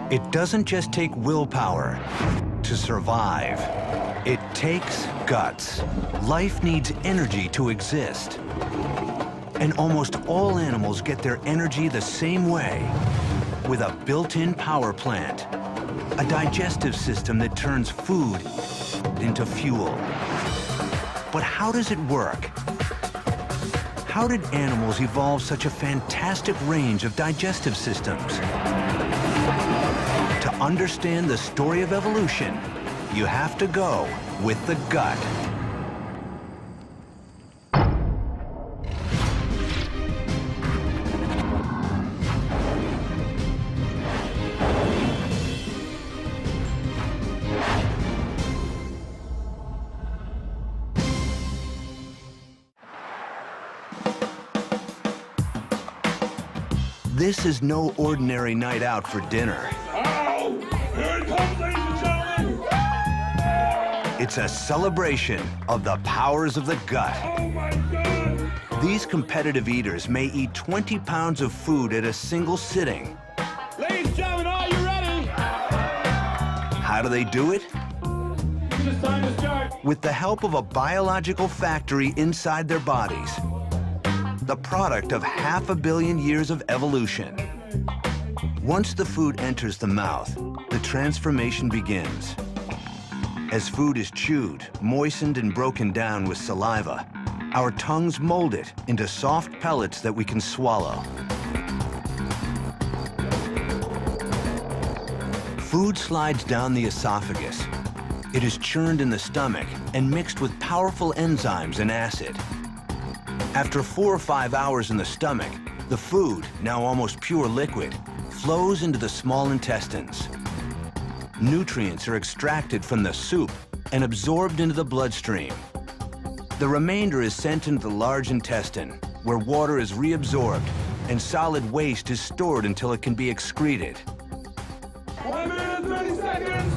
It doesn't just take willpower to survive. It takes guts. Life needs energy to exist. And almost all animals get their energy the same way, with a built-in power plant, a digestive system that turns food into fuel. But how does it work? How did animals evolve such a fantastic range of digestive systems? To understand the story of evolution, you have to go with the gut. This is no ordinary night out for dinner. Oh, here it comes, ladies and gentlemen! It's a celebration of the powers of the gut. Oh my God! These competitive eaters may eat 20 pounds of food at a single sitting. Ladies and gentlemen, are you ready? How do they do it? It's time to start. With the help of a biological factory inside their bodies. The product of 500 million years of evolution. Once the food enters the mouth, the transformation begins. As food is chewed, moistened, and broken down with saliva, our tongues mold it into soft pellets that we can swallow. Food slides down the esophagus. It is churned in the stomach and mixed with powerful enzymes and acid. After 4 or 5 hours in the stomach, the food, now almost pure liquid, flows into the small intestines. Nutrients are extracted from the soup and absorbed into the bloodstream. The remainder is sent into the large intestine, where water is reabsorbed and solid waste is stored until it can be excreted. 1 minute and 30 seconds!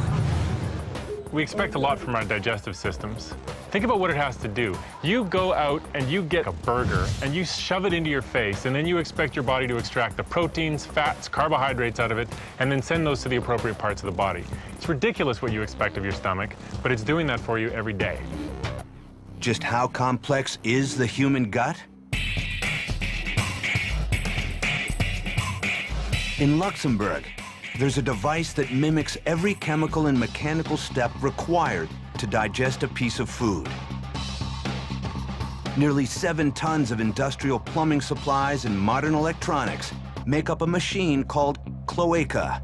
We expect a lot from our digestive systems. Think about what it has to do. You go out and you get a burger and you shove it into your face, and then you expect your body to extract the proteins, fats, carbohydrates out of it, and then send those to the appropriate parts of the body. It's ridiculous what you expect of your stomach, but it's doing that for you every day. Just how complex is the human gut? In Luxembourg, there's a device that mimics every chemical and mechanical step required to digest a piece of food. Nearly 7 tons of industrial plumbing supplies and modern electronics make up a machine called cloaca.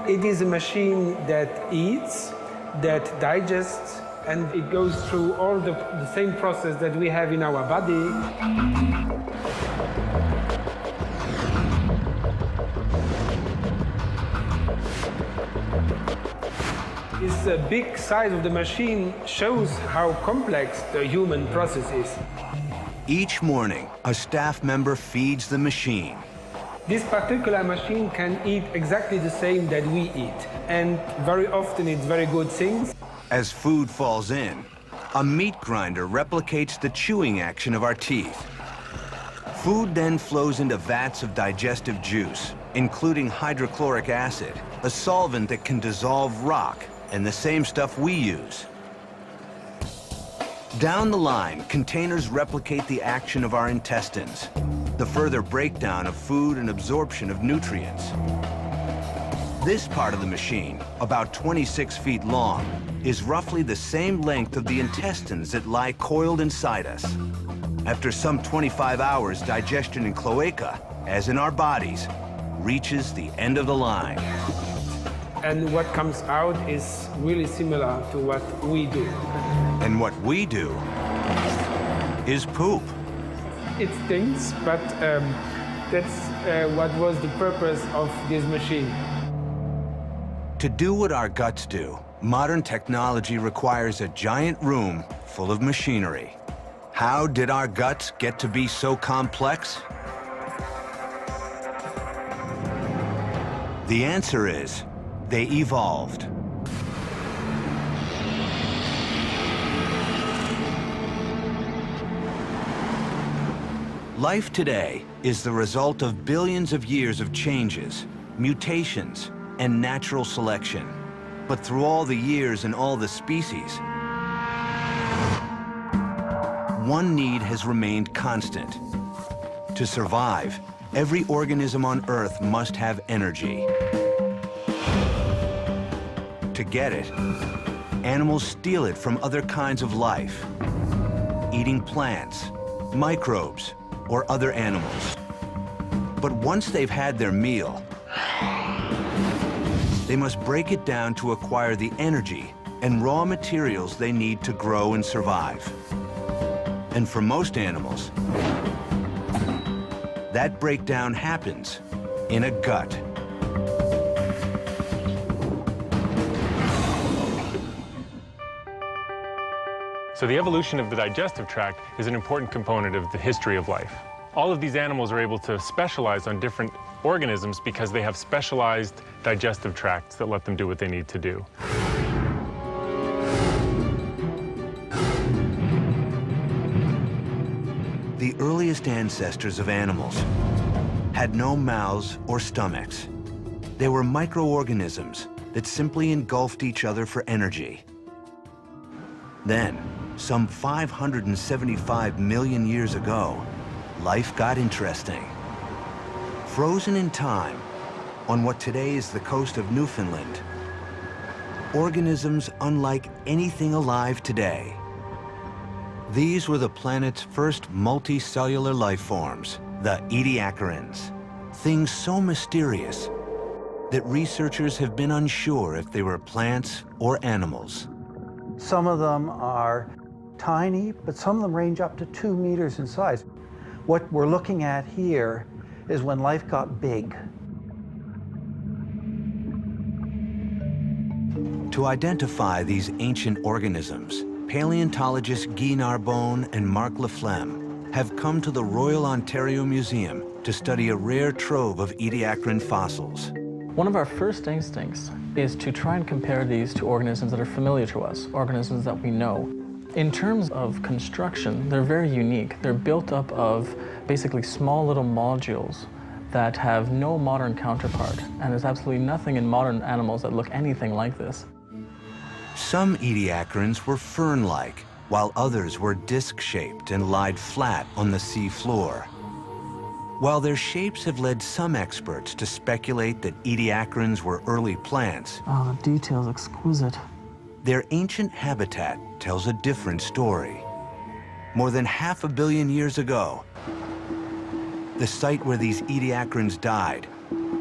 It is a machine that eats, that digests, and it goes through all the same process that we have in our body. This big size of the machine shows how complex the human process is. Each morning, a staff member feeds the machine. This particular machine can eat exactly the same that we eat, and very often it's very good things. As food falls in, a meat grinder replicates the chewing action of our teeth. Food then flows into vats of digestive juice, including hydrochloric acid, a solvent that can dissolve rock, and the same stuff we use. Down the line, containers replicate the action of our intestines, the further breakdown of food and absorption of nutrients. This part of the machine, about 26 feet long, is roughly the same length of the intestines that lie coiled inside us. After some 25 hours, digestion in cloaca, as in our bodies, reaches the end of the line. And what comes out is really similar to what we do. And what we do is poop. It stinks, but that's what was the purpose of this machine. To do what our guts do, modern technology requires a giant room full of machinery. How did our guts get to be so complex? The answer is, they evolved. Life today is the result of billions of years of changes, mutations, and natural selection. But through all the years and all the species, one need has remained constant. To survive, every organism on Earth must have energy. To get it, animals steal it from other kinds of life, eating plants, microbes, or other animals. But once they've had their meal, they must break it down to acquire the energy and raw materials they need to grow and survive. And for most animals, that breakdown happens in a gut. So the evolution of the digestive tract is an important component of the history of life. All of these animals are able to specialize on different organisms because they have specialized digestive tracts that let them do what they need to do. The earliest ancestors of animals had no mouths or stomachs. They were microorganisms that simply engulfed each other for energy. Then, some 575 million years ago, life got interesting. Frozen in time, on what today is the coast of Newfoundland, organisms unlike anything alive today. These were the planet's first multicellular life forms, the Ediacarans, things so mysterious that researchers have been unsure if they were plants or animals. Some of them are tiny, but some of them range up to 2 meters in size. What we're looking at here is when life got big. To identify these ancient organisms, paleontologists Guy Narbonne and Marc Laflemme have come to the Royal Ontario Museum to study a rare trove of Ediacaran fossils. One of our first instincts is to try and compare these to organisms that are familiar to us, organisms that we know. In terms of construction, they're very unique. They're built up of basically small little modules that have no modern counterpart, and there's absolutely nothing in modern animals that look anything like this. Some Ediacarans were fern-like, while others were disc-shaped and lied flat on the sea floor. While their shapes have led some experts to speculate that Ediacarans were early plants, Oh, the detail's exquisite. their ancient habitat tells a different story. More than 500 million years ago, the site where these Ediacarans died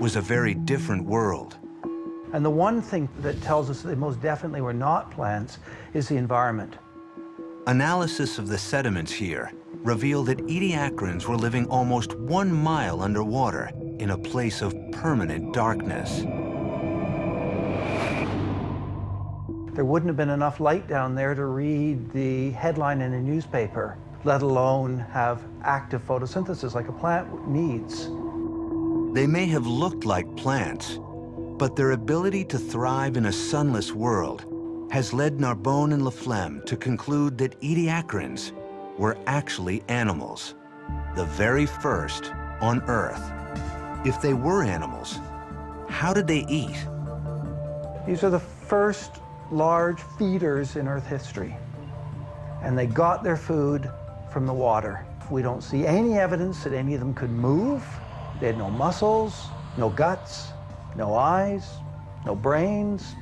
was a very different world. And the one thing that tells us that they most definitely were not plants is the environment. Analysis of the sediments here revealed that Ediacarans were living almost 1 mile underwater in a place of permanent darkness. There wouldn't have been enough light down there to read the headline in a newspaper, let alone have active photosynthesis like a plant needs. They may have looked like plants, but their ability to thrive in a sunless world has led Narbonne and Laflemme to conclude that Ediacarans were actually animals, the very first on Earth. If they were animals, how did they eat? These are the first large feeders in Earth history, and they got their food from the water. We don't see any evidence that any of them could move. They had no muscles, no guts, no eyes, no brains.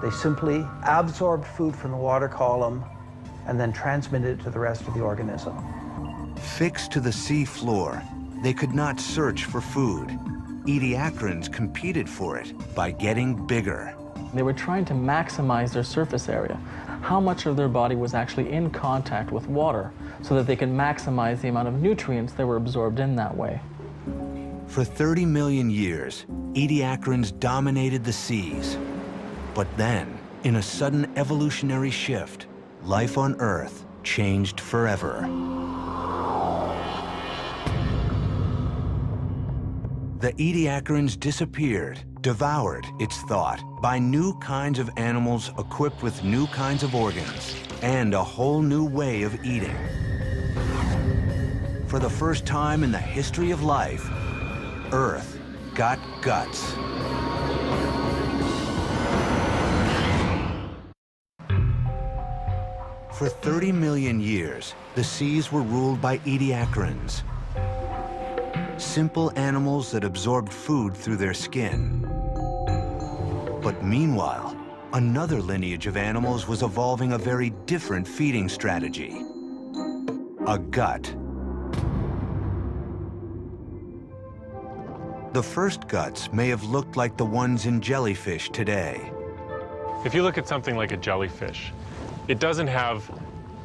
They simply absorbed food from the water column and then transmitted it to the rest of the organism. Fixed to the sea floor, they could not search for food. Ediacarans competed for it by getting bigger. They were trying to maximize their surface area. How much of their body was actually in contact with water so that they could maximize the amount of nutrients that were absorbed in that way. For 30 million years, Ediacarans dominated the seas. But then, in a sudden evolutionary shift, life on Earth changed forever. The Ediacarans disappeared, devoured, it's thought, by new kinds of animals equipped with new kinds of organs and a whole new way of eating. for the first time in the history of life, Earth got guts. For 30 million years, the seas were ruled by ediacarans, simple animals that absorbed food through their skin. But meanwhile, another lineage of animals was evolving a very different feeding strategy: a gut. The first guts may have looked like the ones in jellyfish today. If you look at something like a jellyfish, it doesn't have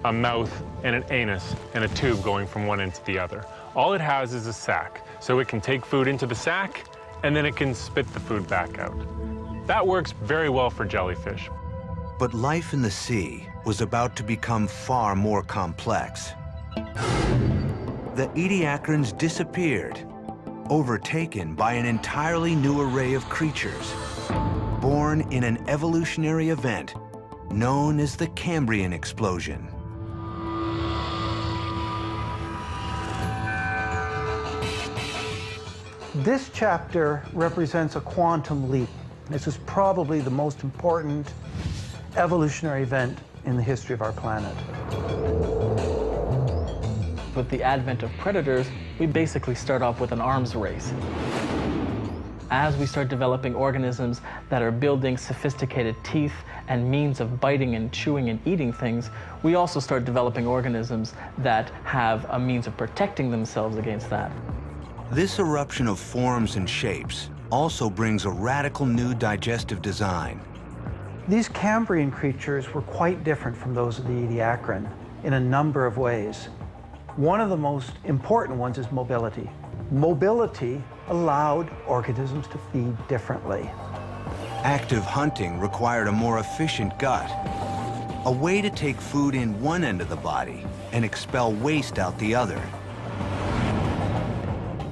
a mouth and an anus and a tube going from one end to the other. All it has is a sac, so it can take food into the sac, and then it can spit the food back out. That works very well for jellyfish. But life in the sea was about to become far more complex. The ediacarans disappeared, overtaken by an entirely new array of creatures, born in an evolutionary event known as the Cambrian explosion. This chapter represents a quantum leap. This is probably the most important evolutionary event in the history of our planet. With the advent of predators, we basically start off with an arms race. As we start developing organisms that are building sophisticated teeth and means of biting and chewing and eating things, we also start developing organisms that have a means of protecting themselves against that. This eruption of forms and shapes also brings a radical new digestive design. These Cambrian creatures were quite different from those of the Ediacaran in a number of ways. One of the most important ones is mobility. Mobility allowed organisms to feed differently. Active hunting required a more efficient gut, a way to take food in one end of the body and expel waste out the other.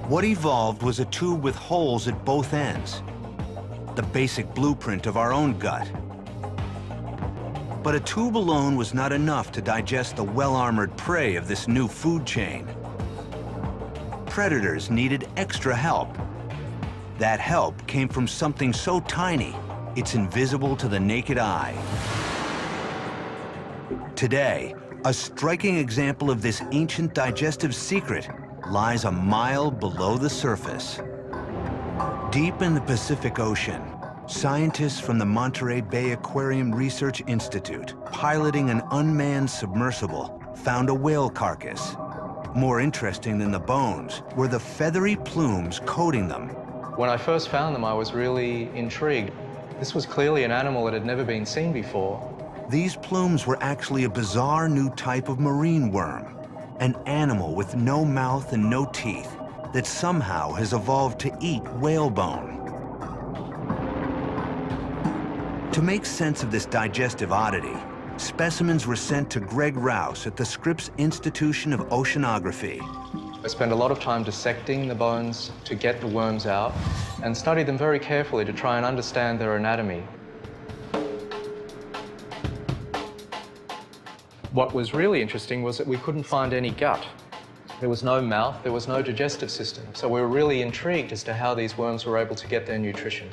What evolved was a tube with holes at both ends, the basic blueprint of our own gut. But a tube alone was not enough to digest the well-armored prey of this new food chain. Predators needed extra help. That help came from something so tiny, it's invisible to the naked eye. Today, a striking example of this ancient digestive secret lies a mile below the surface. Deep in the Pacific Ocean, scientists from the Monterey Bay Aquarium Research Institute, piloting an unmanned submersible, found a whale carcass. More interesting than the bones were the feathery plumes coating them. When I first found them, I was really intrigued. This was clearly an animal that had never been seen before. These plumes were actually a bizarre new type of marine worm, an animal with no mouth and no teeth that somehow has evolved to eat whalebone. To make sense of this digestive oddity, specimens were sent to Greg Rouse at the Scripps Institution of Oceanography. I spent a lot of time dissecting the bones to get the worms out and studied them very carefully to try and understand their anatomy. What was really interesting was that we couldn't find any gut. There was no mouth, there was no digestive system. So we were really intrigued as to how these worms were able to get their nutrition.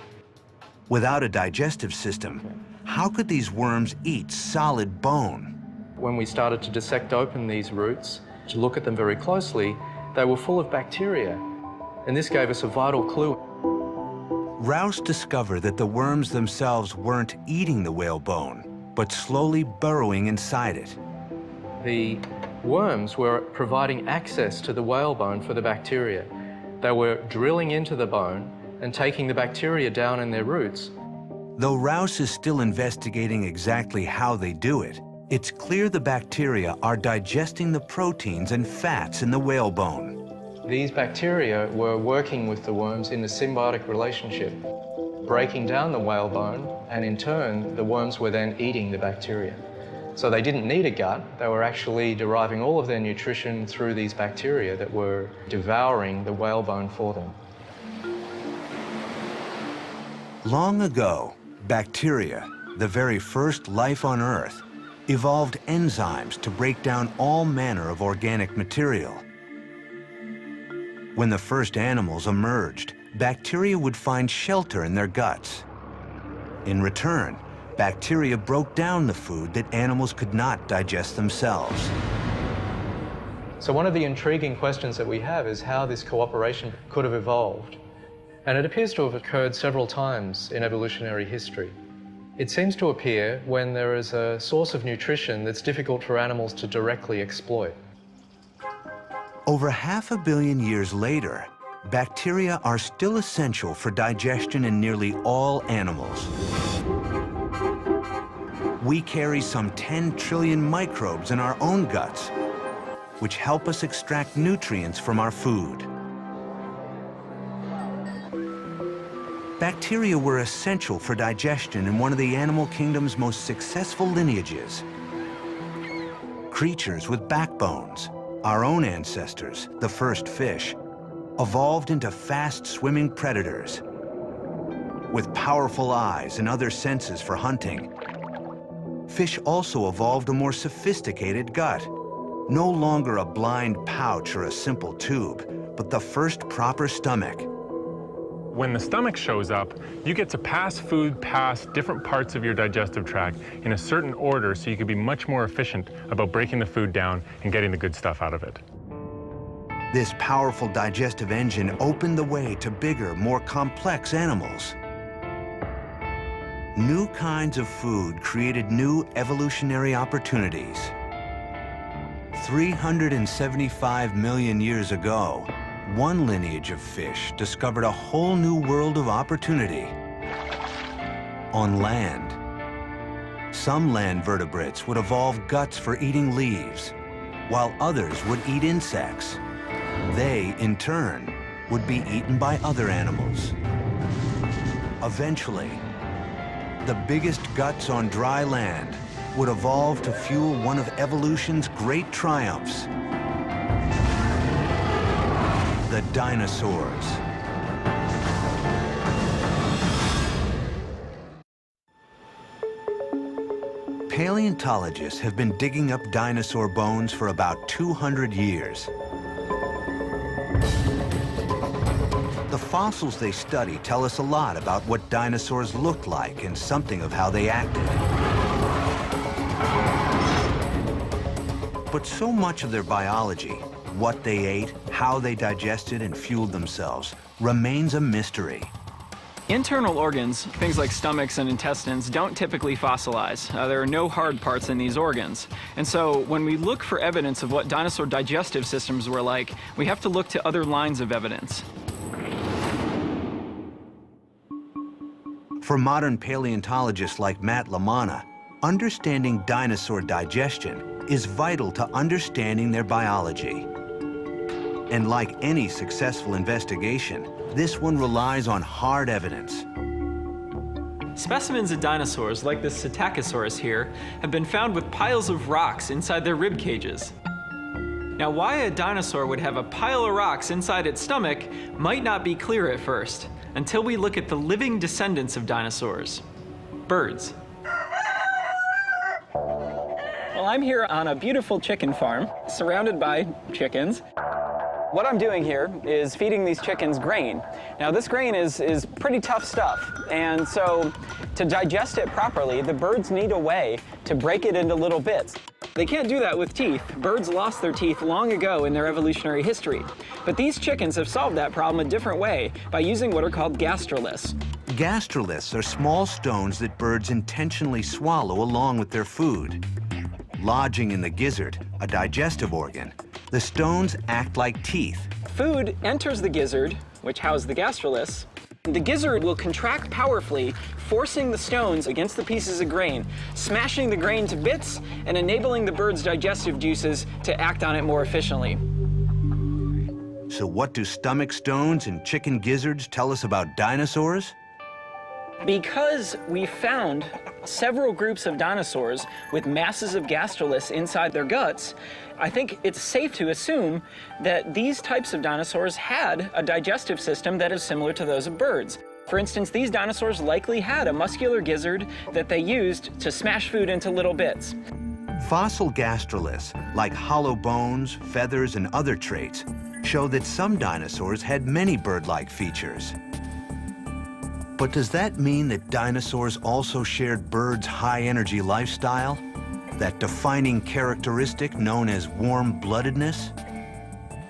Without a digestive system, how could these worms eat solid bone? When we started to dissect open these roots, to look at them very closely, they were full of bacteria. And this gave us a vital clue. Rouse discovered that the worms themselves weren't eating the whalebone, but slowly burrowing inside it. The worms were providing access to the whalebone for the bacteria. They were drilling into the bone and taking the bacteria down in their roots. Though Rouse is still investigating exactly how they do it, it's clear the bacteria are digesting the proteins and fats in the whalebone. These bacteria were working with the worms in a symbiotic relationship, breaking down the whalebone, and in turn, the worms were then eating the bacteria. So they didn't need a gut, they were actually deriving all of their nutrition through these bacteria that were devouring the whalebone for them. Long ago, bacteria, the very first life on Earth, evolved enzymes to break down all manner of organic material. When the first animals emerged, bacteria would find shelter in their guts. In return, bacteria broke down the food that animals could not digest themselves. So one of the intriguing questions that we have is how this cooperation could have evolved. And it appears to have occurred several times in evolutionary history. It seems to appear when there is a source of nutrition that's difficult for animals to directly exploit. Over 500 million years later, bacteria are still essential for digestion in nearly all animals. We carry some 10 trillion microbes in our own guts, which help us extract nutrients from our food. Bacteria were essential for digestion in one of the animal kingdom's most successful lineages. Creatures with backbones, our own ancestors, the first fish, evolved into fast-swimming predators. With powerful eyes and other senses for hunting, fish also evolved a more sophisticated gut. No longer a blind pouch or a simple tube, but the first proper stomach. When the stomach shows up, you get to pass food past different parts of your digestive tract in a certain order so you can be much more efficient about breaking the food down and getting the good stuff out of it. This powerful digestive engine opened the way to bigger, more complex animals. New kinds of food created new evolutionary opportunities. 375 million years ago, one lineage of fish discovered a whole new world of opportunity. On land, some land vertebrates would evolve guts for eating leaves, while others would eat insects. They, in turn, would be eaten by other animals. Eventually, the biggest guts on dry land would evolve to fuel one of evolution's great triumphs: the dinosaurs. Paleontologists have been digging up dinosaur bones for about 200 years. The fossils they study tell us a lot about what dinosaurs looked like and something of how they acted. But so much of their biology, what they ate, how they digested and fueled themselves, remains a mystery. Internal organs, things like stomachs and intestines, don't typically fossilize. There are no hard parts in these organs. And so when we look for evidence of what dinosaur digestive systems were like, we have to look to other lines of evidence. For modern paleontologists like Matt Lamana, understanding dinosaur digestion is vital to understanding their biology. And like any successful investigation, this one relies on hard evidence. Specimens of dinosaurs, like this Psittacosaurus here, have been found with piles of rocks inside their rib cages. Now, why a dinosaur would have a pile of rocks inside its stomach might not be clear at first, until we look at the living descendants of dinosaurs, birds. Well, I'm here on a beautiful chicken farm, surrounded by chickens. What I'm doing here is feeding these chickens grain. Now, this grain is pretty tough stuff, and so to digest it properly, the birds need a way to break it into little bits. They can't do that with teeth. Birds lost their teeth long ago in their evolutionary history. But these chickens have solved that problem a different way by using what are called gastroliths. Gastroliths are small stones that birds intentionally swallow along with their food. Lodging in the gizzard, a digestive organ, the stones act like teeth. Food enters the gizzard, which houses the gastroliths. The gizzard will contract powerfully, forcing the stones against the pieces of grain, smashing the grain to bits and enabling the bird's digestive juices to act on it more efficiently. So what do stomach stones and chicken gizzards tell us about dinosaurs? Because we found several groups of dinosaurs with masses of gastroliths inside their guts, I think it's safe to assume that these types of dinosaurs had a digestive system that is similar to those of birds. For instance, these dinosaurs likely had a muscular gizzard that they used to smash food into little bits. Fossil gastroliths, like hollow bones, feathers, and other traits, show show that some dinosaurs had many bird-like features. But does that mean that dinosaurs also shared birds' high-energy lifestyle? That defining characteristic known as warm-bloodedness?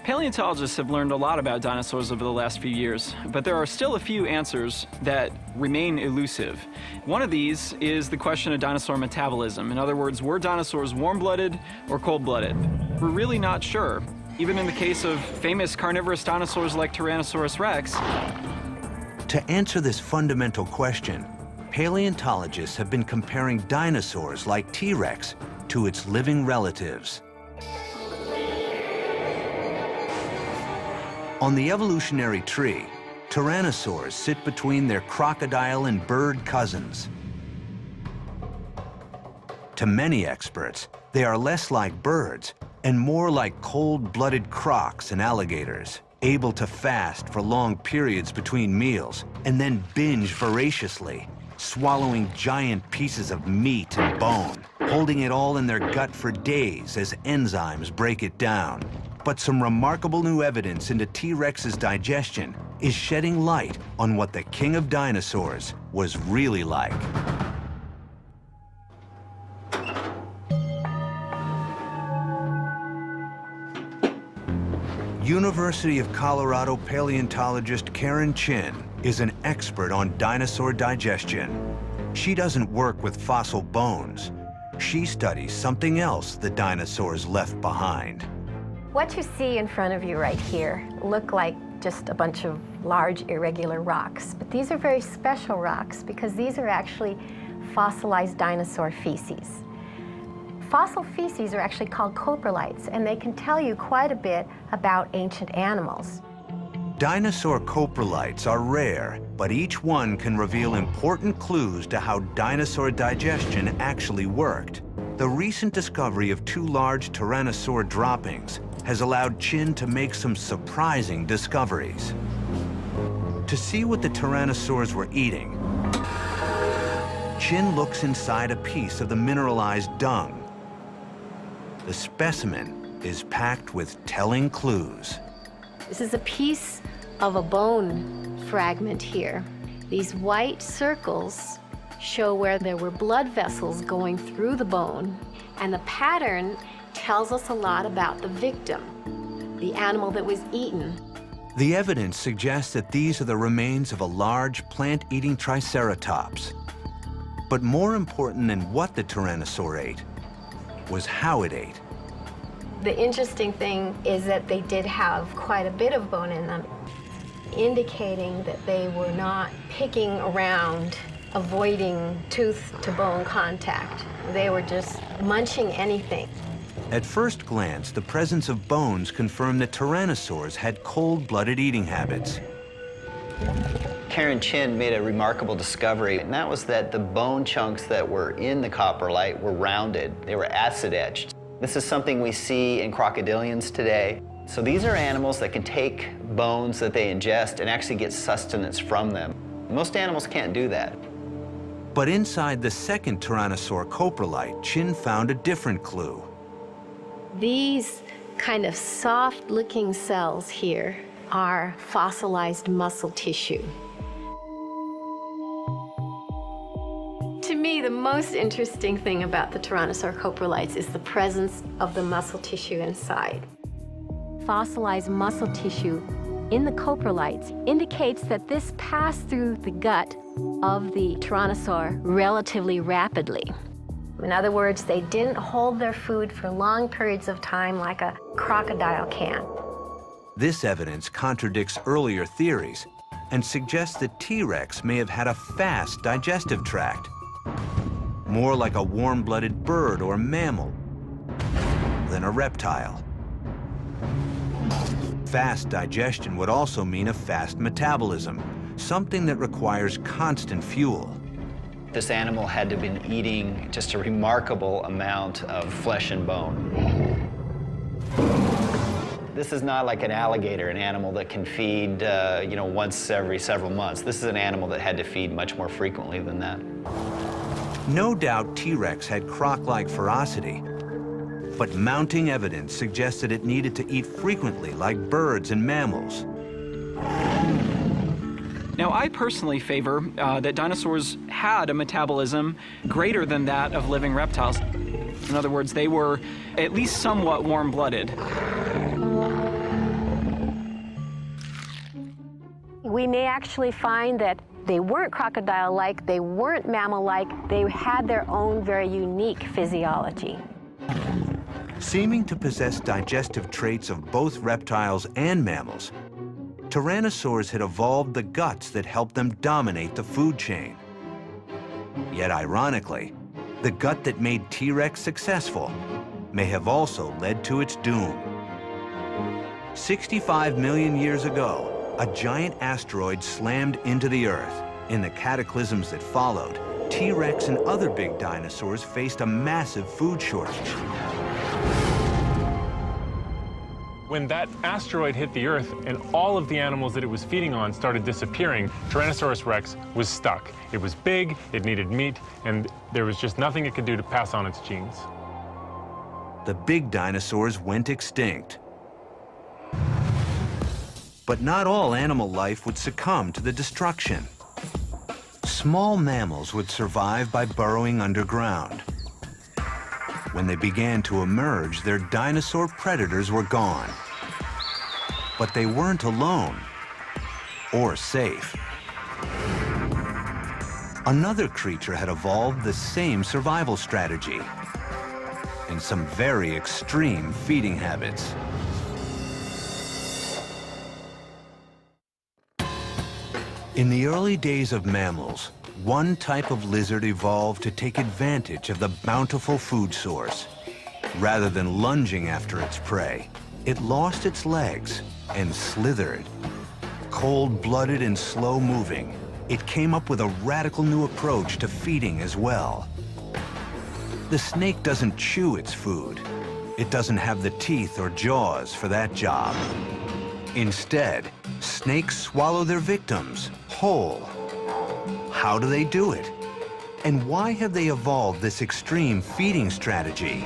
Paleontologists have learned a lot about dinosaurs over the last few years, but there are still a few answers that remain elusive. One of these is the question of dinosaur metabolism. In other words, were dinosaurs warm-blooded or cold-blooded? We're really not sure. Even in the case of famous carnivorous dinosaurs like Tyrannosaurus rex. To answer this fundamental question, paleontologists have been comparing dinosaurs like T-Rex to its living relatives. On the evolutionary tree, tyrannosaurs sit between their crocodile and bird cousins. To many experts, they are less like birds and more like cold-blooded crocs and alligators, able to fast for long periods between meals and then binge voraciously, swallowing giant pieces of meat and bone, holding it all in their gut for days as enzymes break it down. But some remarkable new evidence into T-Rex's digestion is shedding light on what the king of dinosaurs was really like. University of Colorado paleontologist Karen Chin is an expert on dinosaur digestion. She doesn't work with fossil bones. She studies something else the dinosaurs left behind. What you see in front of you right here look like just a bunch of large irregular rocks, but these are very special rocks because these are actually fossilized dinosaur feces. Fossil feces are actually called coprolites, and they can tell you quite a bit about ancient animals. Dinosaur coprolites are rare, but each one can reveal important clues to how dinosaur digestion actually worked. The recent discovery of 2 large tyrannosaur droppings has allowed Chin to make some surprising discoveries. To see what the tyrannosaurs were eating, Chin looks inside a piece of the mineralized dung. The specimen is packed with telling clues. This is a piece of a bone fragment here. These white circles show where there were blood vessels going through the bone, and the pattern tells us a lot about the victim, the animal that was eaten. The evidence suggests that these are the remains of a large plant-eating triceratops. But more important than what the tyrannosaur ate was how it ate. The interesting thing is that they did have quite a bit of bone in them, indicating that they were not picking around, avoiding tooth-to-bone contact. They were just munching anything. At first glance, the presence of bones confirmed that tyrannosaurs had cold-blooded eating habits. Karen Chin made a remarkable discovery, and that was that the bone chunks that were in the coprolite were rounded. They were acid-etched. This is something we see in crocodilians today. So these are animals that can take bones that they ingest and actually get sustenance from them. Most animals can't do that. But inside the second tyrannosaur coprolite, Chin found a different clue. These kind of soft-looking cells here are fossilized muscle tissue. To me, the most interesting thing about the Tyrannosaur coprolites is the presence of the muscle tissue inside. Fossilized muscle tissue in the coprolites indicates that this passed through the gut of the Tyrannosaur relatively rapidly. In other words, they didn't hold their food for long periods of time like a crocodile can. This evidence contradicts earlier theories and suggests that T-Rex may have had a fast digestive tract, more like a warm-blooded bird or mammal than a reptile. Fast digestion would also mean a fast metabolism, something that requires constant fuel. This animal had to have been eating just a remarkable amount of flesh and bone. This is not like an alligator, an animal that can feed once every several months. This is an animal that had to feed much more frequently than that. No doubt T-Rex had croc-like ferocity. but mounting evidence suggested it needed to eat frequently like birds and mammals. Now, I personally favor that dinosaurs had a metabolism greater than that of living reptiles. In other words, they were at least somewhat warm-blooded. We may actually find that they weren't crocodile-like, they weren't mammal-like, they had their own very unique physiology. Seeming to possess digestive traits of both reptiles and mammals, tyrannosaurs had evolved the guts that helped them dominate the food chain. Yet ironically, the gut that made T-Rex successful may have also led to its doom. 65 million years ago, a giant asteroid slammed into the Earth. In the cataclysms that followed, T-Rex and other big dinosaurs faced a massive food shortage. When that asteroid hit the Earth and all of the animals that it was feeding on started disappearing, Tyrannosaurus rex was stuck. It was big, it needed meat, and there was just nothing it could do to pass on its genes. The big dinosaurs went extinct. But not all animal life would succumb to the destruction. Small mammals would survive by burrowing underground. When they began to emerge, their dinosaur predators were gone. But they weren't alone or safe. Another creature had evolved the same survival strategy and some very extreme feeding habits. In the early days of mammals, one type of lizard evolved to take advantage of the bountiful food source. Rather than lunging after its prey, it lost its legs and slithered. Cold-blooded and slow-moving, it came up with a radical new approach to feeding as well. The snake doesn't chew its food. It doesn't have the teeth or jaws for that job. Instead, snakes swallow their victims whole. How do they do it? And why have they evolved this extreme feeding strategy?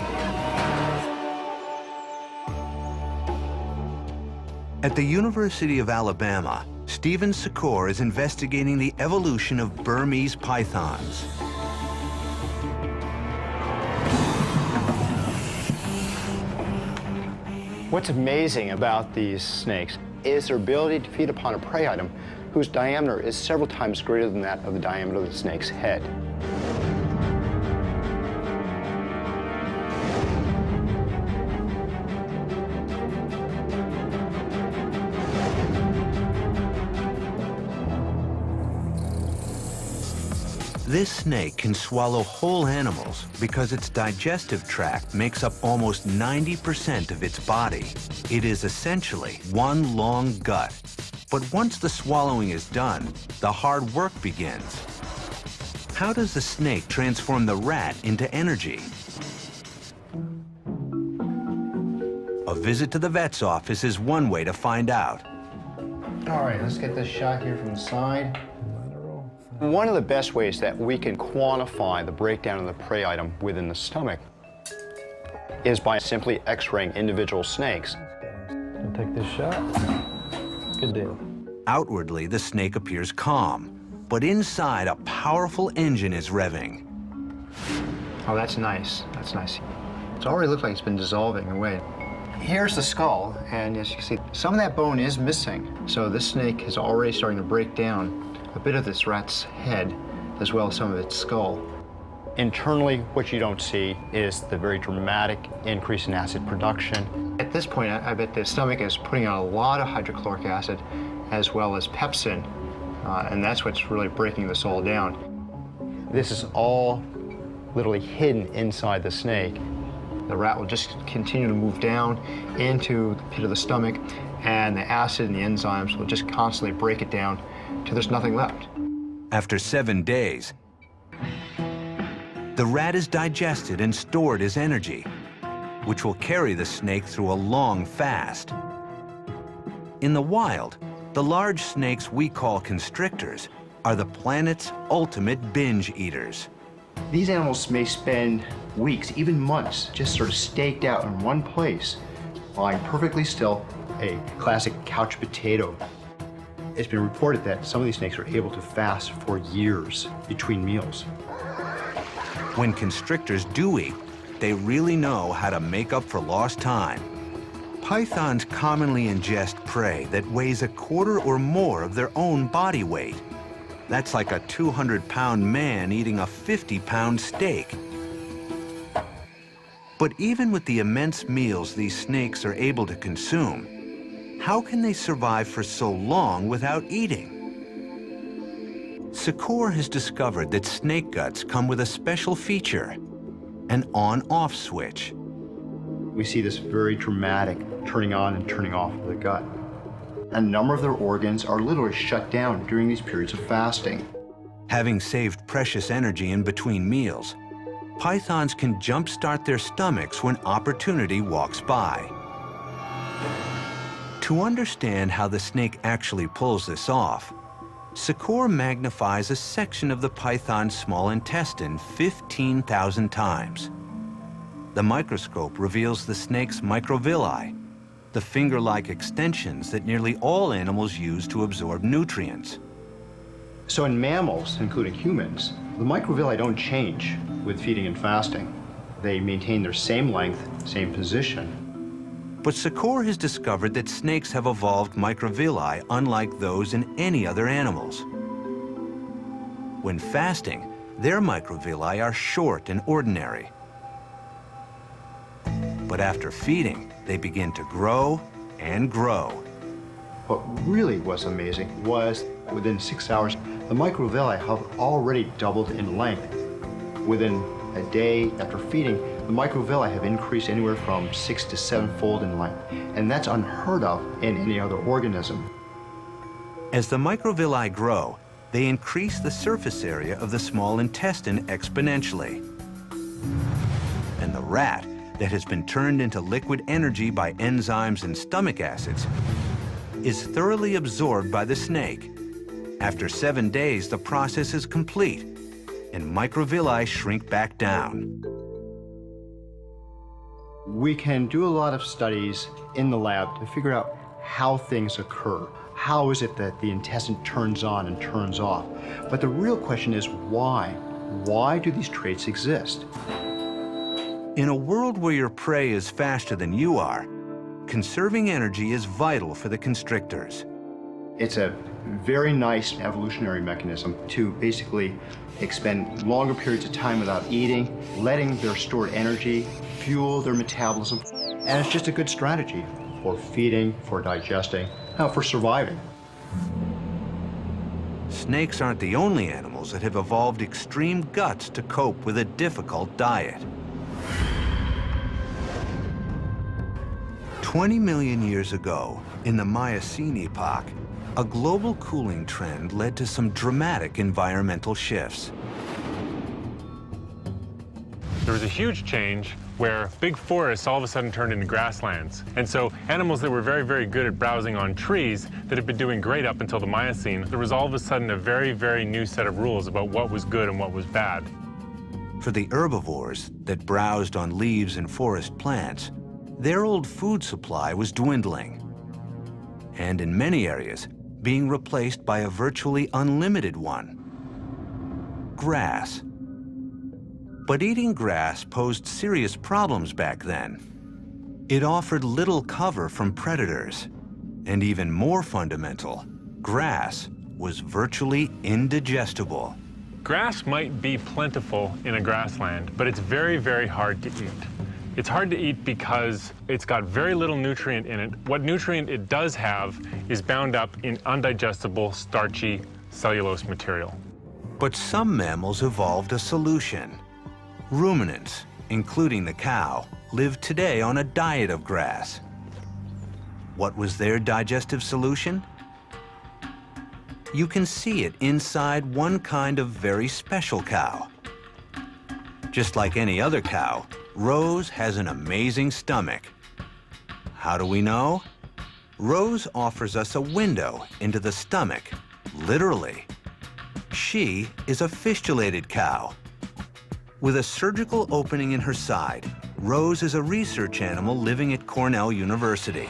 At the University of Alabama, Stephen Secor is investigating the evolution of Burmese pythons. What's amazing about these snakes is their ability to feed upon a prey item whose diameter is several times greater than that of the diameter of the snake's head. This snake can swallow whole animals because its digestive tract makes up almost 90% of its body. It is essentially one long gut. But once the swallowing is done, the hard work begins. How does the snake transform the rat into energy? A visit to the vet's office is one way to find out. All right, let's get this shot here from the side. One of the best ways that we can quantify the breakdown of the prey item within the stomach is by simply x-raying individual snakes. I'll take this shot. Good deal. Outwardly, the snake appears calm, but inside, a powerful engine is revving. Oh, that's nice. That's nice. It's already looked like it's been dissolving away. Here's the skull, and as you can see, some of that bone is missing. So this snake is already starting to break down a bit of this rat's head, as well as some of its skull. Internally, what you don't see is the very dramatic increase in acid production. At this point, I bet the stomach is putting out a lot of hydrochloric acid, as well as pepsin, and that's what's really breaking this all down. This is all literally hidden inside the snake. The rat will just continue to move down into the pit of the stomach, and the acid and the enzymes will just constantly break it down till there's nothing left. After 7 days, the rat is digested and stored as energy, which will carry the snake through a long fast. In the wild, the large snakes we call constrictors are the planet's ultimate binge eaters. These animals may spend weeks, even months, just sort of staked out in one place, lying perfectly still, a classic couch potato. It's been reported that some of these snakes are able to fast for years between meals. When constrictors do eat, they really know how to make up for lost time. Pythons commonly ingest prey that weighs a quarter or more of their own body weight. That's like a 200-pound man eating a 50-pound steak. But even with the immense meals these snakes are able to consume, how can they survive for so long without eating? Secor has discovered that snake guts come with a special feature, an on-off switch. We see this very dramatic turning on and turning off of the gut. A number of their organs are literally shut down during these periods of fasting. Having saved precious energy in between meals, pythons can jumpstart their stomachs when opportunity walks by. To understand how the snake actually pulls this off, Secor magnifies a section of the python's small intestine 15,000 times. The microscope reveals the snake's microvilli, the finger-like extensions that nearly all animals use to absorb nutrients. So in mammals, including humans, the microvilli don't change with feeding and fasting. They maintain their same length, same position. But Secor has discovered that snakes have evolved microvilli unlike those in any other animals. When fasting, their microvilli are short and ordinary. But after feeding, they begin to grow and grow. What really was amazing was within 6 hours, the microvilli have already doubled in length. Within a day after feeding, the microvilli have increased anywhere from 6 to 7-fold in length, and that's unheard of in any other organism. As the microvilli grow, they increase the surface area of the small intestine exponentially. And the rat, that has been turned into liquid energy by enzymes and stomach acids, is thoroughly absorbed by the snake. After 7 days, the process is complete, and microvilli shrink back down. We can do a lot of studies in the lab to figure out how things occur. How is it that the intestine turns on and turns off? But the real question is why? Why do these traits exist? In a world where your prey is faster than you are, conserving energy is vital for the constrictors. It's a very nice evolutionary mechanism to basically expend longer periods of time without eating, letting their stored energy fuel their metabolism. And it's just a good strategy for feeding, for digesting, for surviving. Snakes aren't the only animals that have evolved extreme guts to cope with a difficult diet. 20 million years ago, in the Miocene epoch, a global cooling trend led to some dramatic environmental shifts. There was a huge change where big forests all of a sudden turned into grasslands. And so animals that were very, very good at browsing on trees that had been doing great up until the Miocene, there was all of a sudden a very, very new set of rules about what was good and what was bad. For the herbivores that browsed on leaves and forest plants, their old food supply was dwindling, and in many areas, being replaced by a virtually unlimited one: grass. But eating grass posed serious problems back then. It offered little cover from predators, and even more fundamental, grass was virtually indigestible. Grass might be plentiful in a grassland, but it's very, very hard to eat. It's hard to eat because it's got very little nutrient in it. What nutrient it does have is bound up in undigestible, starchy cellulose material. But some mammals evolved a solution. Ruminants, including the cow, live today on a diet of grass. What was their digestive solution? You can see it inside one kind of very special cow. Just like any other cow, Rose has an amazing stomach. How do we know? Rose offers us a window into the stomach, literally. She is a fistulated cow. With a surgical opening in her side, Rose is a research animal living at Cornell University.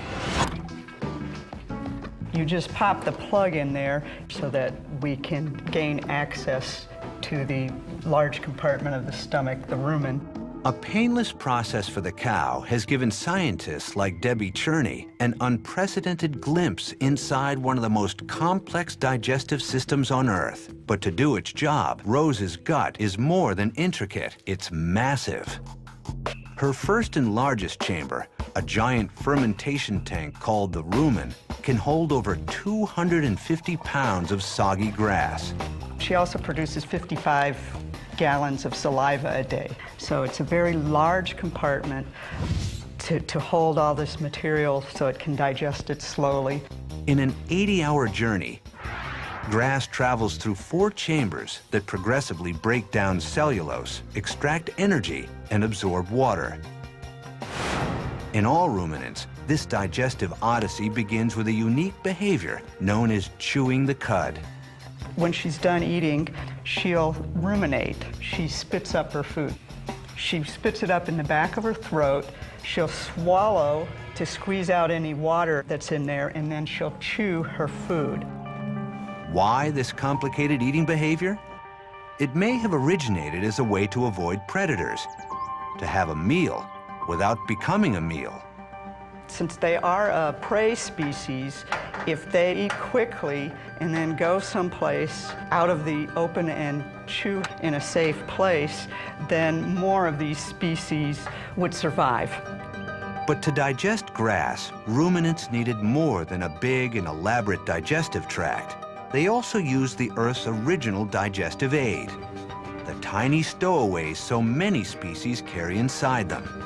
You just pop the plug in there so that we can gain access to the large compartment of the stomach, the rumen. A painless process for the cow has given scientists like Debbie Cherney an unprecedented glimpse inside one of the most complex digestive systems on Earth. But to do its job, Rose's gut is more than intricate, it's massive. Her first and largest chamber, a giant fermentation tank called the rumen, can hold over 250 pounds of soggy grass. She also produces 55 gallons of saliva a day. So it's a very large compartment to hold all this material so it can digest it slowly. In an 80-hour journey, grass travels through 4 chambers that progressively break down cellulose, extract energy, and absorb water. In all ruminants, this digestive odyssey begins with a unique behavior known as chewing the cud. When she's done eating, she'll ruminate. She spits up her food. She spits it up in the back of her throat. She'll swallow to squeeze out any water that's in there, and then she'll chew her food. Why this complicated eating behavior? It may have originated as a way to avoid predators, to have a meal without becoming a meal. Since they are a prey species, if they eat quickly and then go someplace out of the open and chew in a safe place, then more of these species would survive. But to digest grass, ruminants needed more than a big and elaborate digestive tract. They also used the Earth's original digestive aid, the tiny stowaways so many species carry inside them.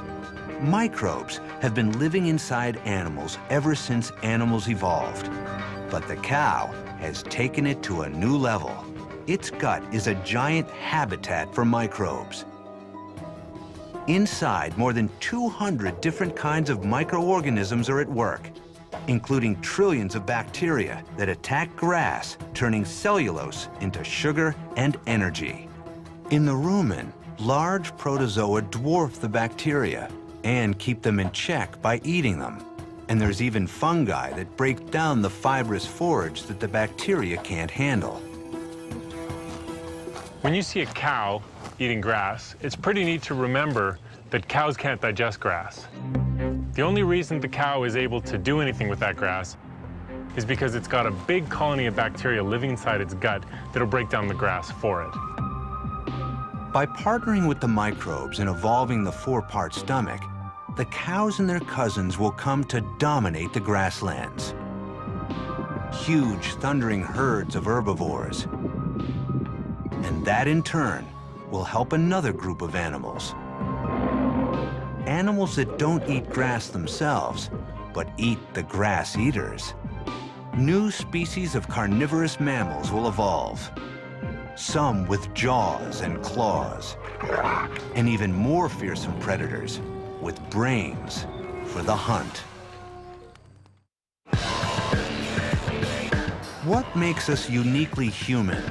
Microbes have been living inside animals ever since animals evolved. But the cow has taken it to a new level. Its gut is a giant habitat for microbes. Inside, more than 200 different kinds of microorganisms are at work, including trillions of bacteria that attack grass, turning cellulose into sugar and energy. In the rumen, large protozoa dwarf the bacteria and keep them in check by eating them. And there's even fungi that break down the fibrous forage that the bacteria can't handle. When you see a cow eating grass, it's pretty neat to remember that cows can't digest grass. The only reason the cow is able to do anything with that grass is because it's got a big colony of bacteria living inside its gut that'll break down the grass for it. By partnering with the microbes and evolving the 4-part stomach, the cows and their cousins will come to dominate the grasslands. Huge, thundering herds of herbivores. And that, in turn, will help another group of animals. Animals that don't eat grass themselves, but eat the grass eaters. New species of carnivorous mammals will evolve. Some with jaws and claws, and even more fearsome predators with brains for the hunt. What makes us uniquely human?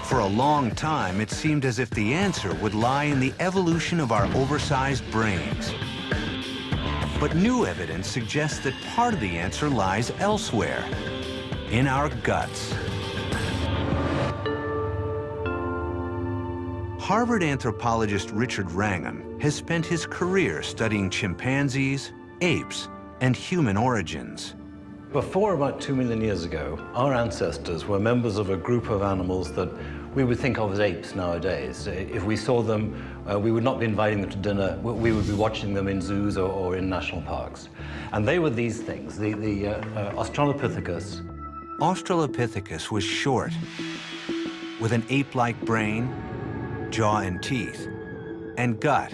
For a long time, it seemed as if the answer would lie in the evolution of our oversized brains. But new evidence suggests that part of the answer lies elsewhere, in our guts. Harvard anthropologist Richard Wrangham has spent his career studying chimpanzees, apes, and human origins. Before about 2 million years ago, our ancestors were members of a group of animals that we would think of as apes nowadays. If we saw them, we would not be inviting them to dinner. We would be watching them in zoos or in national parks. And they were these things, the Australopithecus. Australopithecus was short, with an ape-like brain, jaw and teeth, and gut.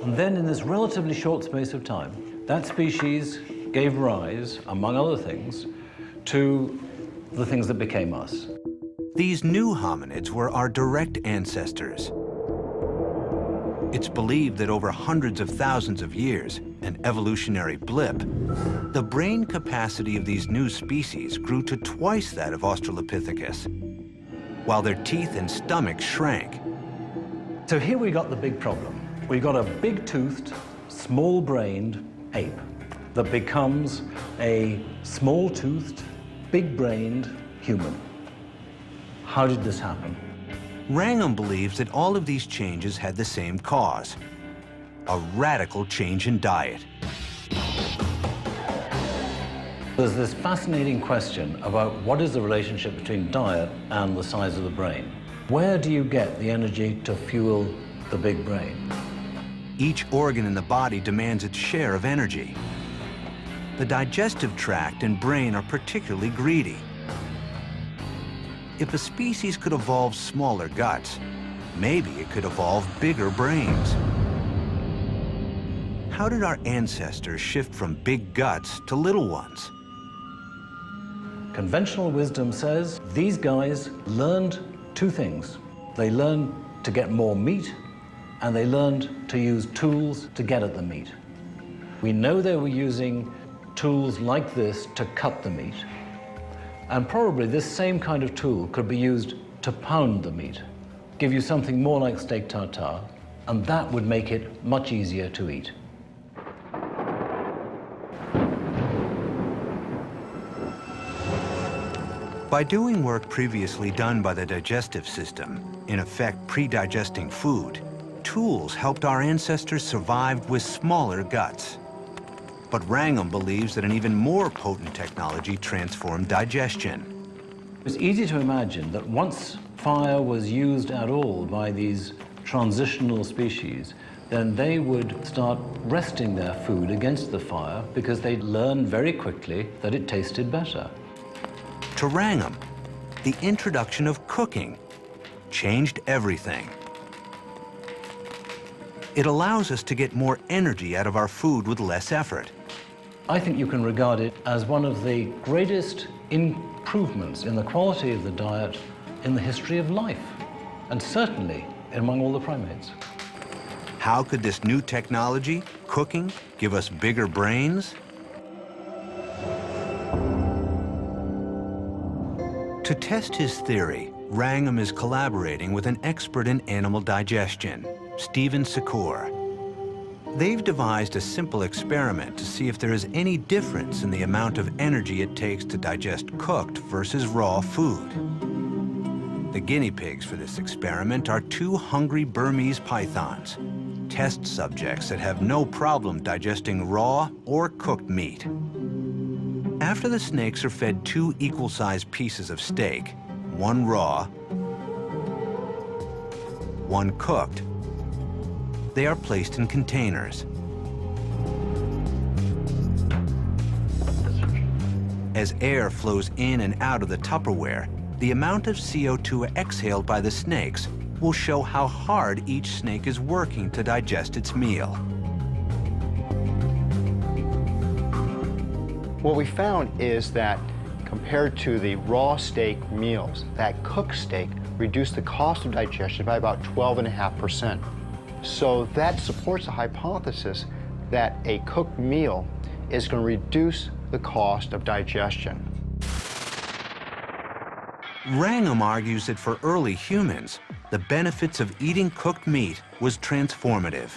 And then in this relatively short space of time, that species gave rise, among other things, to the things that became us. These new hominids were our direct ancestors. It's believed that over hundreds of thousands of years, an evolutionary blip, the brain capacity of these new species grew to twice that of Australopithecus, while their teeth and stomach shrank. So here we got the big problem. We got a big-toothed, small-brained ape that becomes a small-toothed, big-brained human. How did this happen? Wrangham believes that all of these changes had the same cause: a radical change in diet. There's this fascinating question about what is the relationship between diet and the size of the brain. Where do you get the energy to fuel the big brain? Each organ in the body demands its share of energy. The digestive tract and brain are particularly greedy. If a species could evolve smaller guts, maybe it could evolve bigger brains. How did our ancestors shift from big guts to little ones? Conventional wisdom says these guys learned two things. They learned to get more meat, and they learned to use tools to get at the meat. We know they were using tools like this to cut the meat. And probably this same kind of tool could be used to pound the meat, give you something more like steak tartare, and that would make it much easier to eat. By doing work previously done by the digestive system, in effect pre-digesting food, tools helped our ancestors survive with smaller guts. But Wrangham believes that an even more potent technology transformed digestion. It's easy to imagine that once fire was used at all by these transitional species, then they would start resting their food against the fire because they'd learn very quickly that it tasted better. To Wrangham, the introduction of cooking changed everything. It allows us to get more energy out of our food with less effort. I think you can regard it as one of the greatest improvements in the quality of the diet in the history of life, and certainly among all the primates. How could this new technology, cooking, give us bigger brains? To test his theory, Wrangham is collaborating with an expert in animal digestion, Stephen Secor. They've devised a simple experiment to see if there is any difference in the amount of energy it takes to digest cooked versus raw food. The guinea pigs for this experiment are two hungry Burmese pythons, test subjects that have no problem digesting raw or cooked meat. After the snakes are fed two equal-sized pieces of steak, one raw, one cooked, they are placed in containers. As air flows in and out of the Tupperware, the amount of CO2 exhaled by the snakes will show how hard each snake is working to digest its meal. What we found is that compared to the raw steak meals, that cooked steak reduced the cost of digestion by about 12.5%. So that supports the hypothesis that a cooked meal is going to reduce the cost of digestion. Wrangham argues that for early humans, the benefits of eating cooked meat was transformative.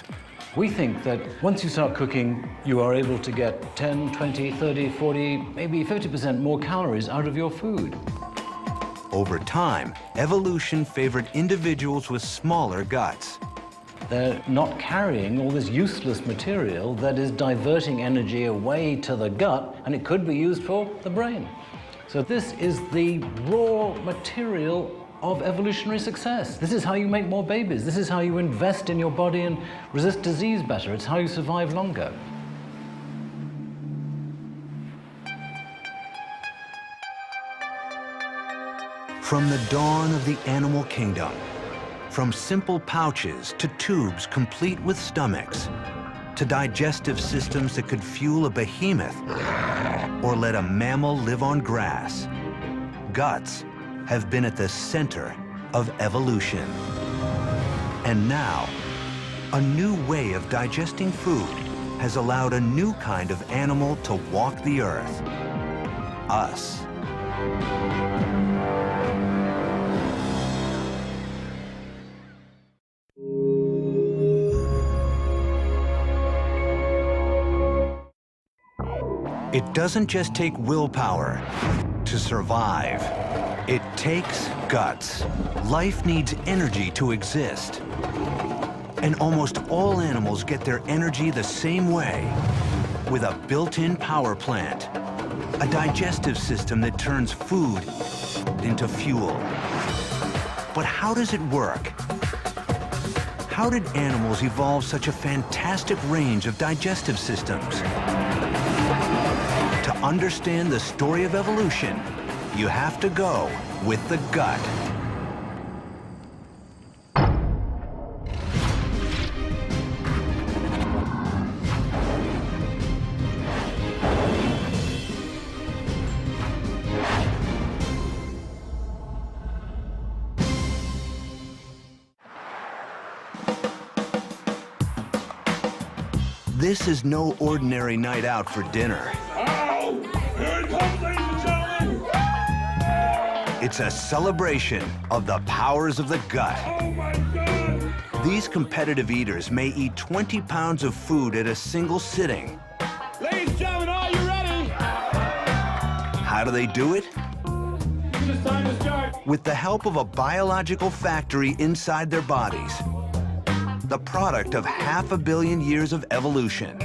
We think that once you start cooking, you are able to get 10, 20, 30, 40, maybe 50% more calories out of your food. Over time, evolution favored individuals with smaller guts. They're not carrying all this useless material that is diverting energy away to the gut, and it could be used for the brain. So this is the raw material of evolutionary success. This is how you make more babies. This is how you invest in your body and resist disease better. It's how you survive longer. From the dawn of the animal kingdom, from simple pouches to tubes complete with stomachs, to digestive systems that could fuel a behemoth or let a mammal live on grass, guts have been at the center of evolution. And now, a new way of digesting food has allowed a new kind of animal to walk the earth, us. doesn't just take willpower to survive. It takes guts. Life needs energy to exist. And almost all animals get their energy the same way, with a built-in power plant, a digestive system that turns food into fuel. But how does it work? How did animals evolve such a fantastic range of digestive systems? To understand the story of evolution, you have to go with the gut. This is no ordinary night out for dinner. Oh, here it comes, ladies and gentlemen. It's a celebration of the powers of the gut. Oh my God. These competitive eaters may eat 20 pounds of food at a single sitting. Ladies and gentlemen, are you ready? How do they do it? It's time to start. With the help of a biological factory inside their bodies. The product of 500 million years of evolution.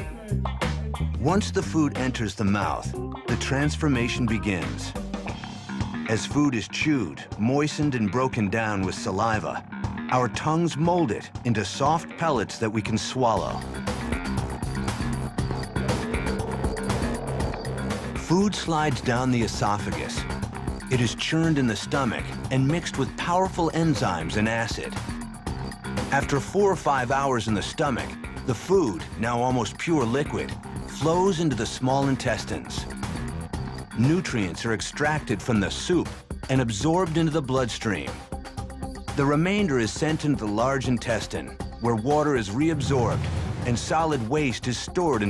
Once the food enters the mouth, the transformation begins. As food is chewed, moistened, and broken down with saliva, our tongues mold it into soft pellets that we can swallow. Food slides down the esophagus. It is churned in the stomach and mixed with powerful enzymes and acid. After 4 or 5 hours in the stomach, the food, now almost pure liquid, flows into the small intestines. Nutrients are extracted from the soup and absorbed into the bloodstream. The remainder is sent into the large intestine, where water is reabsorbed and solid waste is stored in